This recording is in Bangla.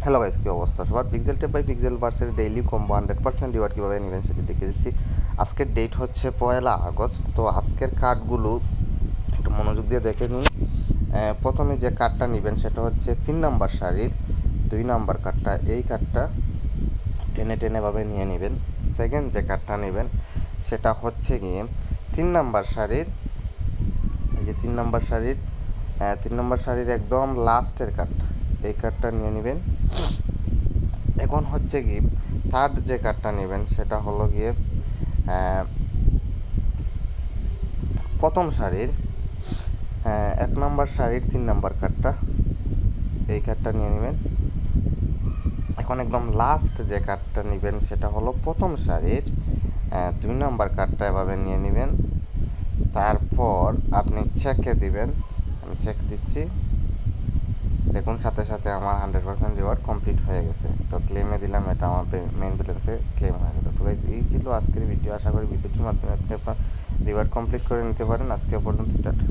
হ্যালো গাইস, কী অবস্থা সবার? পিক্সেল টেপ বাই পিক্সেল ভার্সের ডেইলি কম্বো 100% রিওয়ার্ড কীভাবে নেবেন সেটি দেখিয়ে দিচ্ছি। আজকের ডেট হচ্ছে 1 আগস্ট। তো আজকের কার্ডগুলো একটু মনোযোগ দিয়ে দেখে নিন। প্রথমে যে কার্ডটা নেবেন সেটা হচ্ছে 3 নম্বর সারির 2 নম্বর কার্ডটা। এই কার্ডটা টেনে টেনেভাবে নিয়ে নেবেন। সেকেন্ড যে কার্ডটা নেবেন সেটা হচ্ছে গিয়ে 3 নম্বর সারির, এই যে 3 নম্বর সারির একদম লাস্টের কার্ডটা, এই কার্ডটা নিয়ে নেবেন। এখন হচ্ছে কি থার্ড যে কার্ডটা নেবেন সেটা হলো গিয়ে প্রথম সারির 1 নম্বর সারির 3 নম্বর কার্ডটা, এই কার্ডটা নিয়ে নেবেন। এখন একদম লাস্ট যে কার্ডটা নেবেন সেটা হলো প্রথম সারির 2 নম্বর কার্ডটা, এভাবে নিয়ে নেবেন। তারপর আপনি চেকে দিবেন, আমি চেক দিচ্ছি। দেখুন সাথে সাথে আমার 100% রিওয়ার্ড কমপ্লিট হয়ে গেছে। তো ক্লেমে দিলাম, এটা আমার মেইন ব্যালেন্সে ক্লেম হয়ে গেছে। তো এই ছিল আজকের ভিডিও। আশা করি ভিডিওটির মাধ্যমে আপনি আপনার রিওয়ার্ড কমপ্লিট করে নিতে পারেন। আজকে পর্যন্ত টাটা।